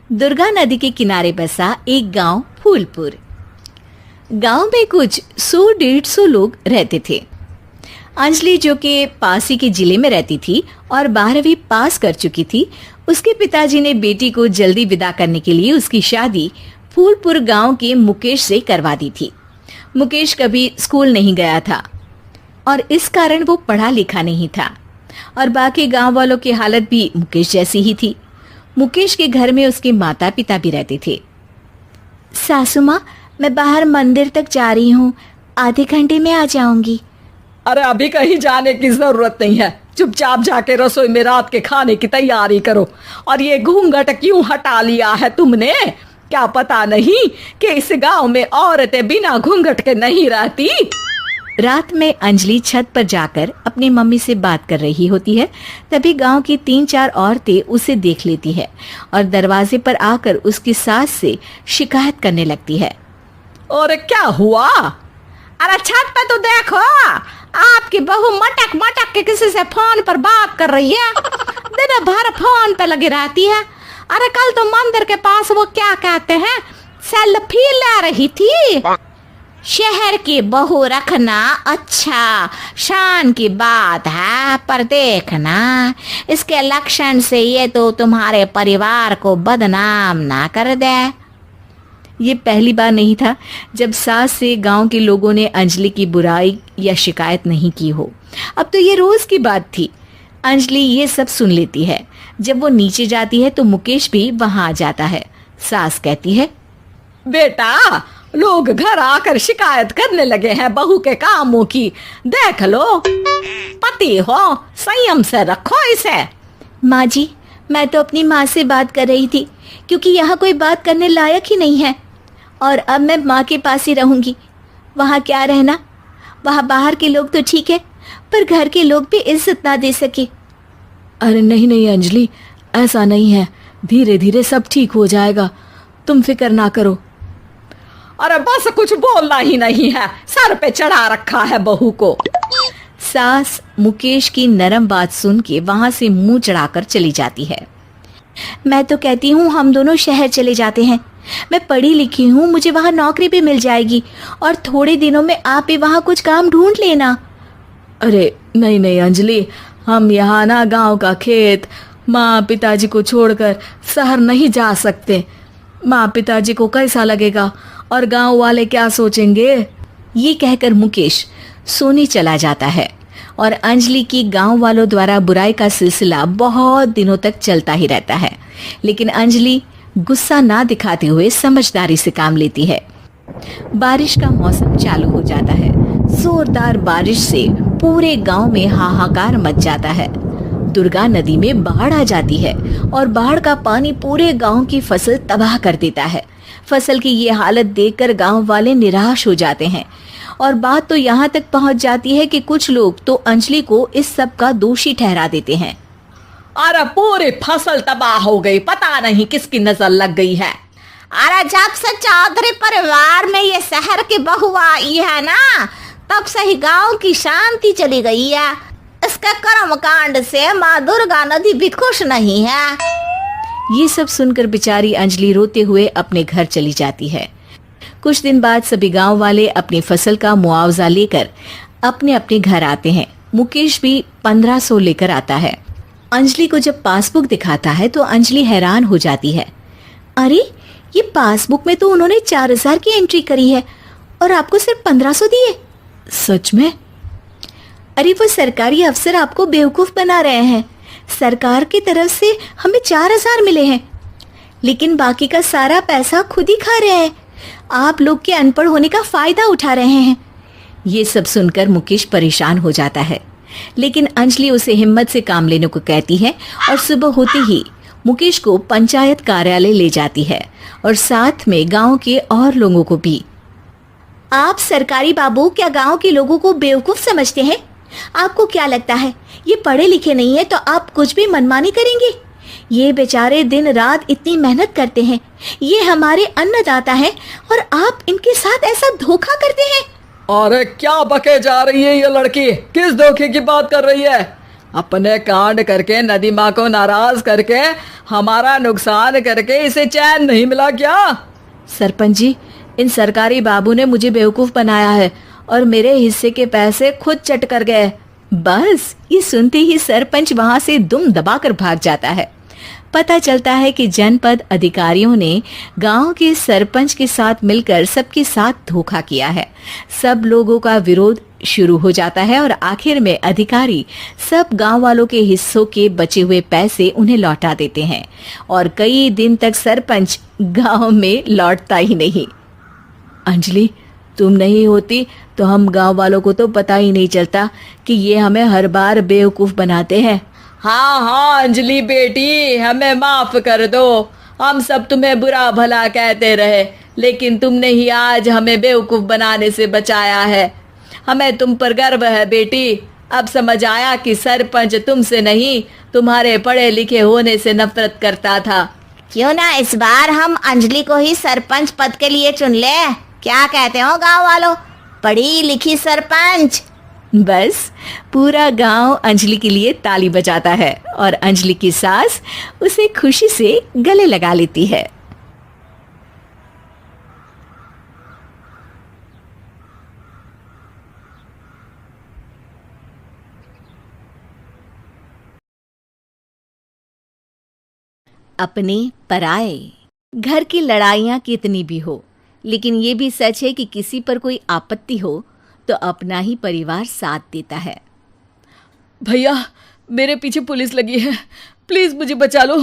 दुर्गा नदी के किनारे बसा एक गांव फूलपुर। गांव में कुछ 100-150 लोग रहते थे। अंजलि, जो कि पास ही के जिले में रहती थी और 12वीं पास कर चुकी थी, उसके पिताजी ने बेटी को जल्दी विदा करने के लिए उसकी शादी फूलपुर गांव के मुकेश से करवा दी थी। मुकेश कभी स्कूल नहीं गया था और इस कारण वो पढ़ा लिखा नहीं था और बाकी गांव वालों की हालत भी मुकेश जैसी ही थी। मुकेश के घर में उसके माता पिता भी रहते थे। सासू माँ, मैं बाहर मंदिर तक जा रही हूँ, आधे घंटे में आ जाऊंगी। अरे अभी कहीं जाने की जरूरत नहीं है, चुपचाप जाके रसोई में रात के खाने की तैयारी करो। और ये घूंघट क्यों हटा लिया है तुमने? क्या पता नहीं कि इस गांव में औरतें बिना घूंघट के नहीं रहती? रात में अंजलि छत पर जाकर अपनी मम्मी से बात कर रही होती है। तभी गांव की 3-4 औरतें उसे देख लेती है और दरवाजे पर आकर उसकी सास से शिकायत करने लगती है। और क्या हुआ? अरे छत पे तो देखो, आपकी बहू मटक मटक के किसी से फोन पर बात कर रही है। दिन भर फोन पे लगी रहती है। अरे कल तो मंदिर के पास वो क्या कहते हैं, सेल्फी ले रही थी। शहर की बहू रखना अच्छा शान की बात है, पर देखना इसके लक्षण से ये तो तुम्हारे परिवार को बदनाम ना कर दे। ये पहली बार नहीं था जब सास से गांव के लोगों ने अंजलि की बुराई या शिकायत नहीं की हो। अब तो ये रोज की बात थी। अंजलि ये सब सुन लेती है। जब वो नीचे जाती है तो मुकेश भी वहां आ जाता है। सास कहती है, बेटा, लोग घर आकर शिकायत करने लगे हैं बहू के कामों की। देख लो, पति हो, संयम से रखो इसे। माँ जी, मैं तो अपनी माँ से बात कर रही थी, क्योंकि यहाँ कोई बात करने लायक ही नहीं है और अब मैं माँ के पास ही रहूंगी। वहाँ क्या रहना, वहाँ बाहर के लोग तो ठीक है, पर घर के लोग भी इज्जत ना दे सके। अरे नहीं नहीं अंजलि, ऐसा नहीं है, धीरे धीरे सब ठीक हो जाएगा, तुम फिक्र ना करो। अरे बस कुछ बोलना ही नहीं है, सर पे चढ़ा रखा है बहू को। सास मुकेश की नरम बात सुन के वहां से मुंह चढ़ाकर चली जाती है। मैं तो कहती हूँ हम दोनों शहर चले जाते हैं। मैं पढ़ी लिखी हूँ, मुझे वहाँ नौकरी भी मिल जाएगी और थोड़े दिनों में आप भी वहाँ कुछ काम ढूंढ लेना। अरे नहीं नहीं अंजलि, हम यहाँ ना गांव का खेत, माँ पिताजी को छोड़कर शहर नहीं जा सकते। माँ पिताजी को कैसा लगेगा और गांव वाले क्या सोचेंगे? ये कहकर मुकेश सोने चला जाता है और अंजलि की गांव वालों द्वारा बुराई का सिलसिला बहुत दिनों तक चलता ही रहता है। लेकिन अंजलि गुस्सा ना दिखाते हुए समझदारी से काम लेती है। बारिश का मौसम चालू हो जाता है। जोरदार बारिश से पूरे गांव में हाहाकार मच जाता है। दुर्गा नदी में बाढ़ आ जाती है और बाढ़ का पानी पूरे गांव की फसल तबाह कर देता है। फसल की ये हालत देखकर गांव वाले निराश हो जाते हैं और बात तो यहाँ तक पहुँच जाती है कि कुछ लोग तो अंजलि को इस सब का दोषी ठहरा देते हैं। अरे पूरी फसल तबाह हो गई, पता नहीं किसकी नजर लग गई है। अरे जब से चौधरी परिवार में ये शहर की बहू आई है ना, तब से ही गांव की शांति चली गई है। इसके कर्म कांड से माँ दुर्गा नदी भी खुश नहीं है। ये सब सुनकर बेचारी अंजलि रोते हुए अपने घर चली जाती है। कुछ दिन बाद सभी गांव वाले अपनी फसल का मुआवजा लेकर अपने अपने घर आते हैं। मुकेश भी 1500 लेकर आता है। अंजलि को जब पासबुक दिखाता है तो अंजलि हैरान हो जाती है। अरे, ये पासबुक में तो उन्होंने 4000 की एंट्री करी है और आपको सिर्फ 1500 दिए। सच में? अरे वो सरकारी अफसर आपको बेवकूफ बना रहे हैं। सरकार की तरफ से हमें 4000 मिले हैं, लेकिन बाकी का सारा पैसा खुद ही खा रहे हैं। आप लोग के अनपढ़ होने का फायदा उठा रहे हैं। ये सब सुनकर मुकेश परेशान हो जाता है, लेकिन अंजलि उसे हिम्मत से काम लेने को कहती है और सुबह होते ही मुकेश को पंचायत कार्यालय ले जाती है और साथ में गांव के और लोगों को भी। आप सरकारी बाबू क्या गांव के लोगों को बेवकूफ समझते हैं? आपको क्या लगता है ये पढ़े लिखे नहीं है तो आप कुछ भी मनमानी करेंगे? ये बेचारे दिन रात इतनी मेहनत करते हैं, ये हमारे अन्नदाता हैं और आप इनके साथ ऐसा धोखा करते हैं। अरे क्या बके जा रही है ये लड़की? किस धोखे की बात कर रही है? अपने कांड करके नदी माँ को नाराज करके हमारा नुकसान करके इसे चैन नहीं मिला क्या? सरपंच जी, इन सरकारी बाबू ने मुझे बेवकूफ बनाया है और मेरे हिस्से के पैसे खुद चट कर गए। बस ये सुनते ही सरपंच वहां से दुम दबाकर भाग जाता है। पता चलता है कि जनपद अधिकारियों ने गांव के सरपंच के साथ मिलकर सबके साथ धोखा किया है। सब लोगों का विरोध शुरू हो जाता है और आखिर में अधिकारी सब गांव वालों के हिस्सों के बचे हुए पैसे उन्हें लौटा देते हैं और कई दिन तक सरपंच गांव में लौटता ही नहीं। अंजलि, तुम नहीं होती तो हम गांव वालों को तो पता ही नहीं चलता कि ये हमें हर बार बेवकूफ बनाते हैं। हाँ हाँ अंजलि बेटी, हमें माफ कर दो। हम सब तुम्हें बुरा भला कहते रहे, लेकिन तुमने ही आज हमें बेवकूफ बनाने से बचाया है। हमें तुम पर गर्व है बेटी। अब समझ आया कि सरपंच तुमसे नहीं, तुम्हारे पढ़े लिखे होने से नफरत करता था। क्यों ना इस बार हम अंजलि को ही सरपंच पद के लिए चुन ले। क्या कहते हो गांव वालों? पढ़ी लिखी सरपंच। बस पूरा गांव अंजलि के लिए ताली बजाता है और अंजलि की सास उसे खुशी से गले लगा लेती है। अपने पराए। घर की लड़ाइयाँ कितनी भी हो, लेकिन ये भी सच है कि किसी पर कोई आपत्ति हो तो अपना ही परिवार साथ देता है। भैया, मेरे पीछे पुलिस लगी है, प्लीज मुझे बचा लो।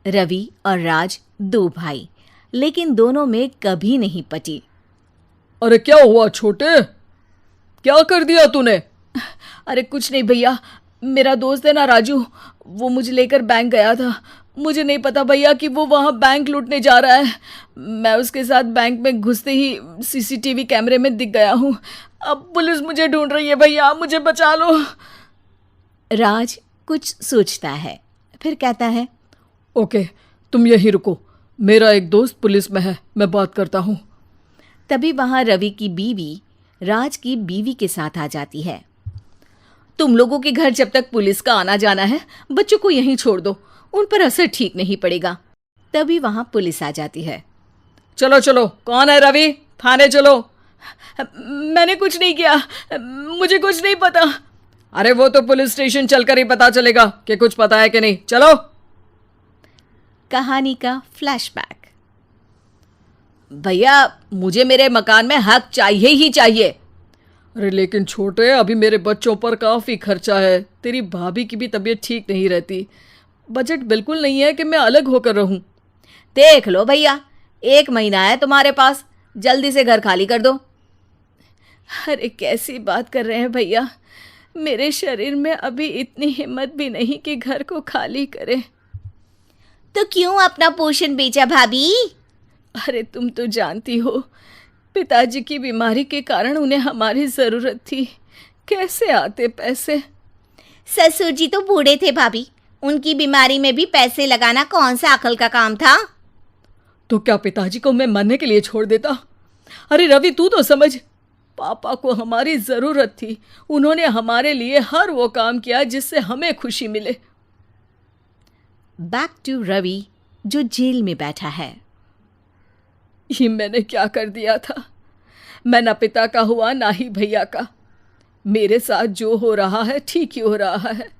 रवि और राज दो भाई, लेकिन दोनों में कभी नहीं पटी। अरे क्या हुआ छोटे, क्या कर दिया तूने? अरे कुछ नहीं भैया, मेरा दोस्त है ना राजू, वो मुझे लेकर बैंक गया था। मुझे नहीं पता भैया कि वो वहाँ बैंक लूटने जा रहा है। मैं उसके साथ बैंक में घुसते ही सीसीटीवी कैमरे में दिख गया हूँ। अब पुलिस मुझे ढूंढ रही है भैया, मुझे बचा लो। राज कुछ सोचता है, फिर कहता है, ओके, तुम यहीं रुको, मेरा एक दोस्त पुलिस में है, मैं बात करता हूँ। तभी वहाँ रवि की बीवी राज की बीवी के साथ आ जाती है। तुम लोगों के घर जब तक पुलिस का आना जाना है, बच्चों को यहीं छोड़ दो, उन पर असर ठीक नहीं पड़ेगा। तभी वहां पुलिस आ जाती है। चलो चलो, कौन है रवि, थाने चलो। मैंने कुछ नहीं किया, मुझे कुछ नहीं पता। अरे वो तो पुलिस स्टेशन चलकर ही पता चलेगा कि कुछ पता है कि नहीं। चलो। कहानी का फ्लैशबैक। भैया, मुझे मेरे मकान में हक चाहिए ही चाहिए। अरे लेकिन छोटे, अभी मेरे बच्चों पर काफी खर्चा है, तेरी भाभी की भी तबीयत ठीक नहीं रहती, बजट बिल्कुल नहीं है कि मैं अलग होकर रहूं। देख लो भैया, 1 महीना है तुम्हारे पास, जल्दी से घर खाली कर दो। अरे कैसी बात कर रहे हैं भैया, मेरे शरीर में अभी इतनी हिम्मत भी नहीं कि घर को खाली करे। तो क्यों अपना पोषण बेचा भाभी? अरे तुम तो जानती हो, पिताजी की बीमारी के कारण उन्हें हमारी जरूरत थी, कैसे आते पैसे। ससुर जी तो बूढ़े थे भाभी, उनकी बीमारी में भी पैसे लगाना कौन सा अकल का काम था? तो क्या पिताजी को मैं मरने के लिए छोड़ देता? अरे रवि, तू तो समझ, पापा को हमारी जरूरत थी, उन्होंने हमारे लिए हर वो काम किया जिससे हमें खुशी मिले। बैक टू रवि, जो जेल में बैठा है। ये मैंने क्या कर दिया था? मैं ना पिता का हुआ ना ही भैया का। मेरे साथ जो हो रहा है ठीक ही हो रहा है।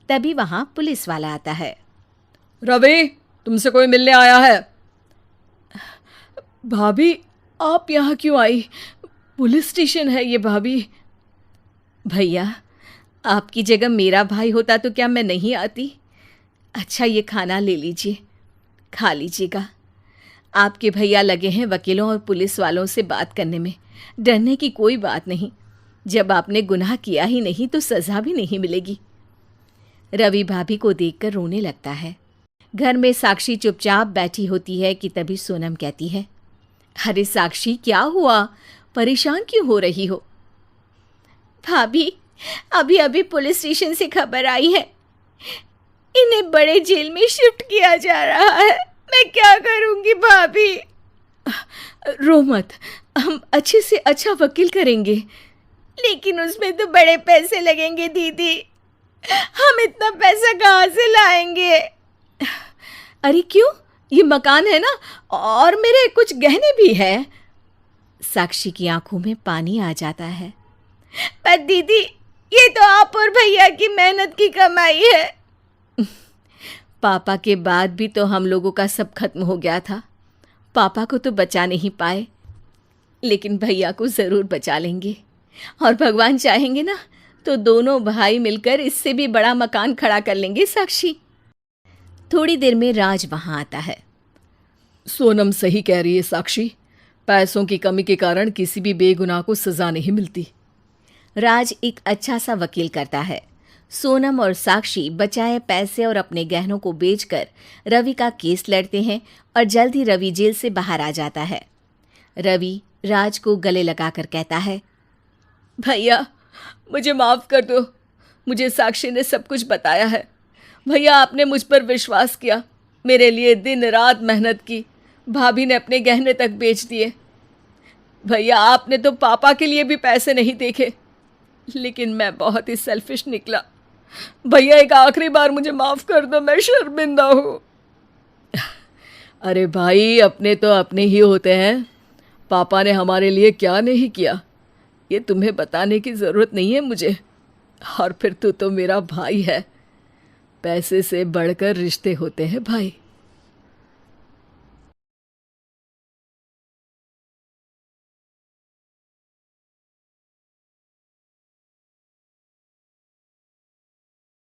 तभी वहां पुलिस वाला आता है। रवि, तुमसे कोई मिलने आया है। भाभी, आप यहाँ क्यों आई? पुलिस स्टेशन है ये भाभी। भैया, आपकी जगह मेरा भाई होता तो क्या मैं नहीं आती? अच्छा, ये खाना ले लीजिए, खा लीजिएगा। आपके भैया लगे हैं वकीलों और पुलिस वालों से बात करने में। डरने की कोई बात नहीं, जब आपने गुनाह किया ही नहीं तो सज़ा भी नहीं मिलेगी। रवि भाभी को देखकर रोने लगता है। घर में साक्षी चुपचाप बैठी होती है कि तभी सोनम कहती है, अरे साक्षी, क्या हुआ? परेशान क्यों हो रही हो? भाभी, अभी अभी पुलिस स्टेशन से खबर आई है, इन्हें बड़े जेल में शिफ्ट किया जा रहा है। मैं क्या करूंगी भाभी? रो मत, हम अच्छे से अच्छा वकील करेंगे। लेकिन उसमें तो बड़े पैसे लगेंगे दीदी। हम इतना पैसा कहाँ से लाएंगे? अरे क्यों, ये मकान है ना, और मेरे कुछ गहने भी है। साक्षी की आंखों में पानी आ जाता है। पर दीदी, ये तो आप और भैया की मेहनत की कमाई है। पापा के बाद भी तो हम लोगों का सब खत्म हो गया था। पापा को तो बचा नहीं पाए, लेकिन भैया को ज़रूर बचा लेंगे। और भगवान चाहेंगे ना तो दोनों भाई मिलकर इससे भी बड़ा मकान खड़ा कर लेंगे। साक्षी। थोड़ी देर में राज वहाँ आता है। सोनम सही कह रही है साक्षी, पैसों की कमी के कारण किसी भी बेगुनाह को सज़ा नहीं मिलती। राज एक अच्छा सा वकील करता है। सोनम और साक्षी बचाए पैसे और अपने गहनों को बेचकर रवि का केस लड़ते हैं और जल्द ही रवि जेल से बाहर आ जाता है। रवि राज को गले लगाकर कहता है, भैया मुझे माफ़ कर दो, मुझे साक्षी ने सब कुछ बताया है। भैया आपने मुझ पर विश्वास किया, मेरे लिए दिन रात मेहनत की, भाभी ने अपने गहने तक बेच दिए। भैया आपने तो पापा के लिए भी पैसे नहीं देखे, लेकिन मैं बहुत ही सेल्फिश निकला। भैया एक आखिरी बार मुझे माफ़ कर दो, मैं शर्मिंदा हूँ। अरे भाई, अपने तो अपने ही होते हैं। पापा ने हमारे लिए क्या नहीं किया, ये तुम्हें बताने की ज़रूरत नहीं है मुझे। और फिर तू तो मेरा भाई है। पैसे से बढ़कर रिश्ते होते हैं भाई।